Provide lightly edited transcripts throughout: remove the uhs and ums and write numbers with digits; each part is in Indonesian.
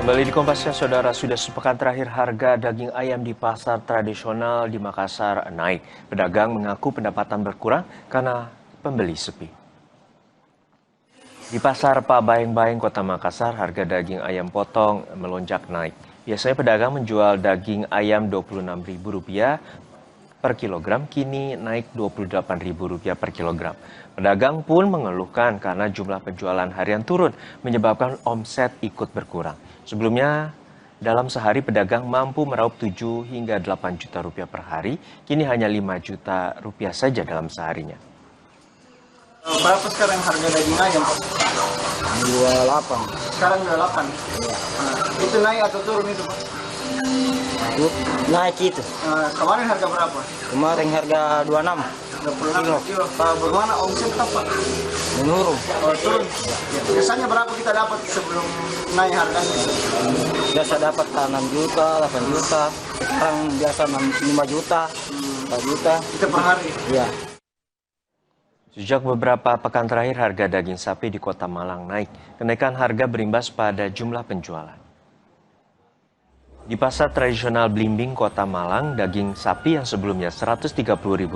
Kembali di Kompasnya, Saudara, sudah sepekan terakhir harga daging ayam di pasar tradisional di Makassar naik. Pedagang mengaku pendapatan berkurang karena pembeli sepi. Di pasar Pak Baeng-Baeng, Kota Makassar, harga daging ayam potong melonjak naik. Biasanya pedagang menjual daging ayam Rp26.000 per kilogram, kini naik Rp28.000 per kilogram. Pedagang pun mengeluhkan karena jumlah penjualan harian turun, menyebabkan omset ikut berkurang. Sebelumnya, dalam sehari pedagang mampu meraup 7 hingga 8 juta rupiah per hari, kini hanya 5 juta rupiah saja dalam seharinya. Berapa sekarang harga daging ayam, Pak? 28. Sekarang 28. Itu naik atau turun itu, Pak? Naik itu. Kemarin harga berapa? Kemarin harga 26. 26 kilo. Bagaimana omset apa? Menurun. Oh, turun. Biasanya berapa kita dapat sebelum naik harganya? Biasa dapat 6 juta, 8 juta. Sekarang biasa 5 juta, 4 juta. Itu per hari. Ya. Sejak beberapa pekan terakhir harga daging sapi di Kota Malang naik. Kenaikan harga berimbas pada jumlah penjualan. Di pasar tradisional Blimbing, Kota Malang, daging sapi yang sebelumnya Rp130.000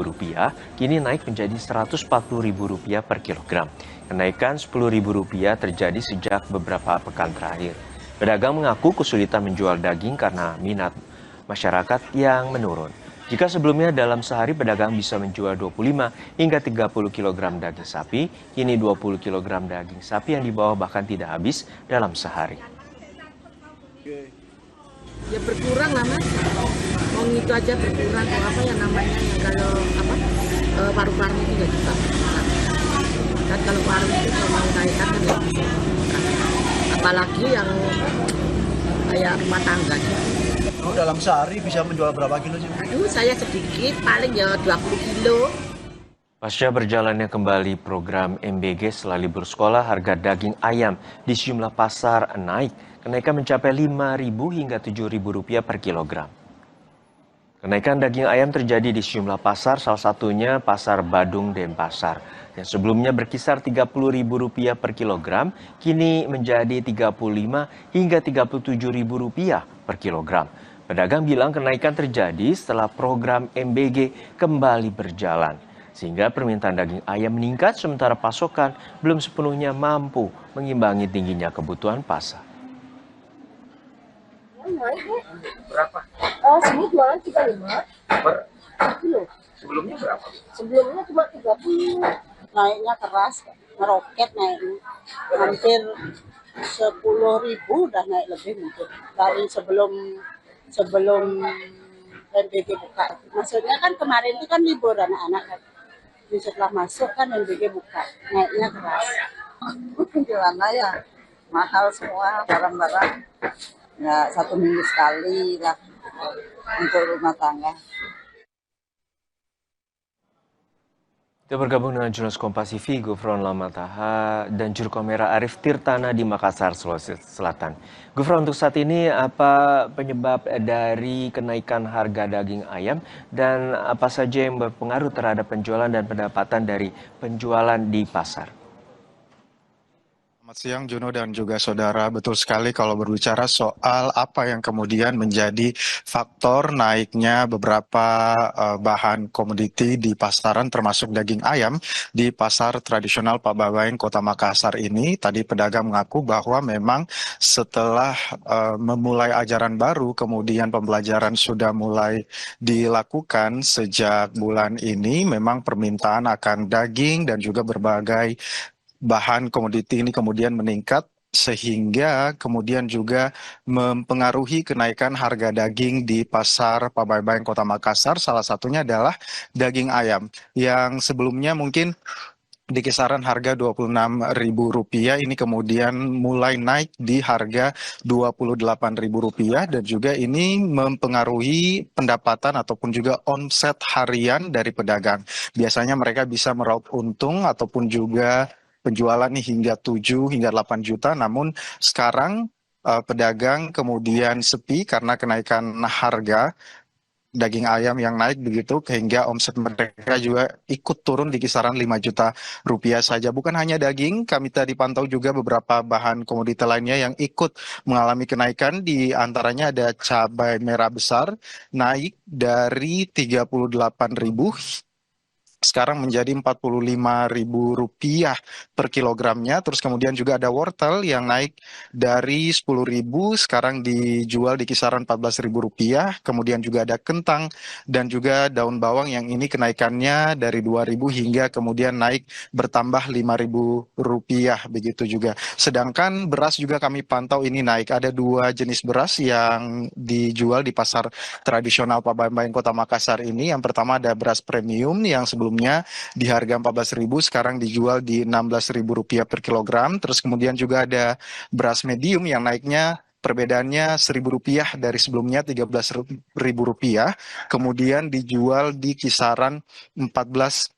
kini naik menjadi Rp140.000 per kilogram. Kenaikan Rp10.000 terjadi sejak beberapa pekan terakhir. Pedagang mengaku kesulitan menjual daging karena minat masyarakat yang menurun. Jika sebelumnya dalam sehari pedagang bisa menjual 25 hingga 30 kg daging sapi, kini 20 kg daging sapi yang dibawa bahkan tidak habis dalam sehari. Ya berkurang lah mas, mau itu aja berkurang. Apa yang namanya yang kalau paru-paru itu nggak juga berkurang. Kan kalau paru itu kalau mau naikkan kan nggak bisa berkurang. Apalagi yang kayak rumah tangga gitu. Oh, dalam sehari bisa menjual berapa kilo sih? Aduh saya sedikit, paling ya 20 kilo. Pasca berjalannya kembali program MBG setelah libur sekolah, harga daging ayam di sejumlah pasar naik. Kenaikan mencapai Rp5.000 hingga Rp7.000 per kilogram. Kenaikan daging ayam terjadi di sejumlah pasar, salah satunya Pasar Badung Denpasar. Yang sebelumnya berkisar Rp30.000 per kilogram, kini menjadi Rp35 hingga Rp37.000 per kilogram. Pedagang bilang kenaikan terjadi setelah program MBG kembali berjalan. Sehingga permintaan daging ayam meningkat sementara pasokan belum sepenuhnya mampu mengimbangi tingginya kebutuhan pasar. Berapa? Sini jualan 35 Per kilo. sebelumnya berapa? Sebelumnya cuma 30. Naiknya keras, meroket naiknya. Hampir 10.000 udah naik lebih mungkin. Dari sebelum MBG buka. Maksudnya kan kemarin itu kan libur anak-anak kan. Jadi setelah masuk kan MBG buka, naiknya keras. Jualannya ya mahal semua barang-barang, ya 1 minggu sekali lah untuk rumah tangga. Kita bergabung dengan jurnalis Kompas TV, Gufron Lamataha, dan juru kamera Arif Tirtana di Makassar, Sulawesi Selatan. Gufron, untuk saat ini apa penyebab dari kenaikan harga daging ayam dan apa saja yang berpengaruh terhadap penjualan dan pendapatan dari penjualan di pasar? Selamat siang Juno dan juga saudara, betul sekali kalau berbicara soal apa yang kemudian menjadi faktor naiknya beberapa bahan komoditi di pasaran termasuk daging ayam di pasar tradisional Pak Baeng Kota Makassar ini. Tadi pedagang mengaku bahwa memang setelah memulai ajaran baru kemudian pembelajaran sudah mulai dilakukan sejak bulan ini, memang permintaan akan daging dan juga berbagai bahan komoditi ini kemudian meningkat sehingga kemudian juga mempengaruhi kenaikan harga daging di pasar Pak Baeng Kota Makassar. Salah satunya adalah daging ayam yang sebelumnya mungkin di kisaran harga Rp26.000 ini kemudian mulai naik di harga Rp28.000 dan juga ini mempengaruhi pendapatan ataupun juga omset harian dari pedagang. Biasanya mereka bisa meraup untung ataupun juga penjualan nih hingga 7 hingga 8 juta, namun sekarang pedagang kemudian sepi karena kenaikan harga daging ayam yang naik begitu, sehingga omset mereka juga ikut turun di kisaran 5 juta rupiah saja. Bukan hanya daging, kami tadi pantau juga beberapa bahan komoditi lainnya yang ikut mengalami kenaikan. Di antaranya ada cabai merah besar naik dari 38.000 sekarang menjadi Rp45.000 per kilogramnya. Terus kemudian juga ada wortel yang naik dari 10.000 sekarang dijual di kisaran Rp14.000. Kemudian juga ada kentang dan juga daun bawang yang ini kenaikannya dari 2.000 hingga kemudian naik bertambah Rp5.000 begitu juga. Sedangkan beras juga kami pantau ini naik. Ada 2 jenis beras yang dijual di pasar tradisional Pabayang Kota Makassar ini. Yang pertama ada beras premium yang sebelumnya di harga Rp14.000 sekarang dijual di Rp16.000 per kilogram. Terus kemudian juga ada beras medium yang naiknya perbedaannya Rp1.000 dari sebelumnya Rp13.000, kemudian dijual di kisaran Rp14.000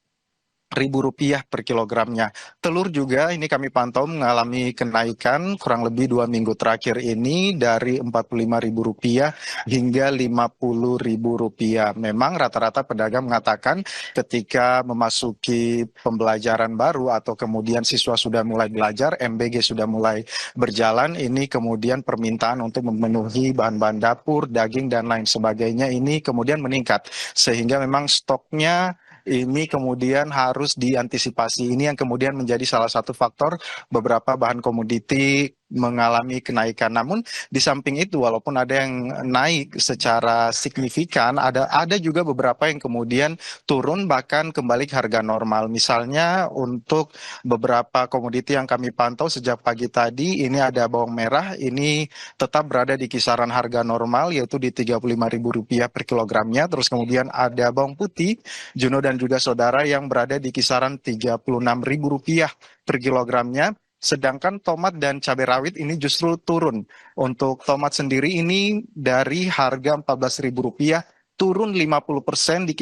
per kilogramnya. Telur juga ini kami pantau mengalami kenaikan kurang lebih 2 minggu terakhir ini dari Rp45.000 hingga Rp50.000. Memang rata-rata pedagang mengatakan ketika memasuki pembelajaran baru atau kemudian siswa sudah mulai belajar, MBG sudah mulai berjalan, ini kemudian permintaan untuk memenuhi bahan-bahan dapur, daging dan lain sebagainya ini kemudian meningkat. Sehingga memang stoknya ini kemudian harus diantisipasi. Ini yang kemudian menjadi salah satu faktor beberapa bahan komoditi mengalami kenaikan. Namun di samping itu, walaupun ada yang naik secara signifikan, ada juga beberapa yang kemudian turun bahkan kembali ke harga normal. Misalnya untuk beberapa komoditi yang kami pantau sejak pagi tadi, ini ada bawang merah, ini tetap berada di kisaran harga normal yaitu di Rp35.000 per kilogramnya. Terus kemudian ada bawang putih, Juno dan juga saudara, yang berada di kisaran Rp36.000 per kilogramnya. Sedangkan tomat dan cabai rawit ini justru turun. Untuk tomat sendiri ini dari harga Rp14.000 turun 50% di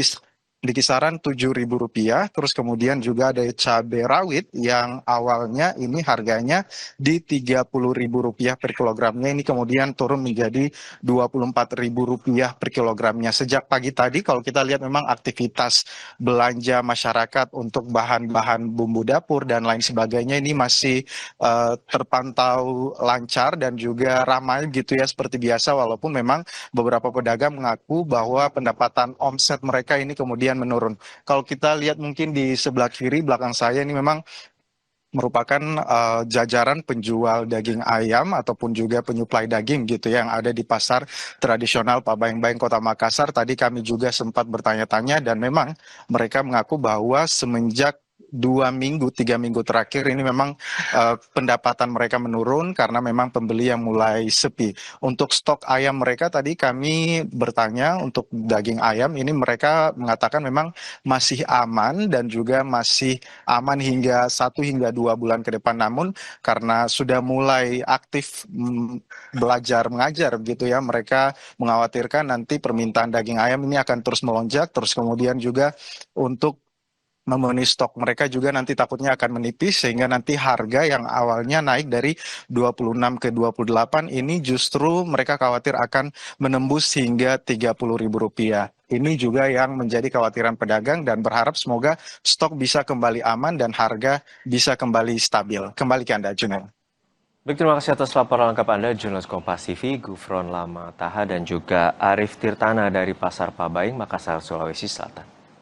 kisaran Rp7.000. Terus kemudian juga ada cabai rawit yang awalnya ini harganya di Rp30.000 per kilogramnya, ini kemudian turun menjadi Rp24.000 per kilogramnya. Sejak pagi tadi kalau kita lihat memang aktivitas belanja masyarakat untuk bahan-bahan bumbu dapur dan lain sebagainya ini masih terpantau lancar dan juga ramai gitu ya seperti biasa, walaupun memang beberapa pedagang mengaku bahwa pendapatan omset mereka ini kemudian menurun. Kalau kita lihat mungkin di sebelah kiri belakang saya ini memang merupakan jajaran penjual daging ayam ataupun juga penyuplai daging gitu ya, yang ada di pasar tradisional Pabayang Kota Makassar. Tadi kami juga sempat bertanya-tanya dan memang mereka mengaku bahwa semenjak 3 minggu terakhir ini memang pendapatan mereka menurun karena memang pembeli yang mulai sepi. Untuk stok ayam mereka tadi kami bertanya untuk daging ayam ini mereka mengatakan memang masih aman dan juga masih aman hingga 1 hingga 2 bulan ke depan. Namun karena sudah mulai aktif belajar mengajar gitu ya, mereka mengkhawatirkan nanti permintaan daging ayam ini akan terus melonjak. Terus kemudian juga untuk memenuhi stok mereka juga nanti takutnya akan menipis, sehingga nanti harga yang awalnya naik dari 26 ke 28 ini justru mereka khawatir akan menembus hingga Rp30.000. Ini juga yang menjadi kekhawatiran pedagang dan berharap semoga stok bisa kembali aman dan harga bisa kembali stabil. Kembali ke Anda, Junel. Baik, terima kasih atas laporan lengkap Anda, jurnalis Kompas TV, Gufron Lama Taha dan juga Arif Tirtana dari Pasar Pabayang, Makassar, Sulawesi Selatan.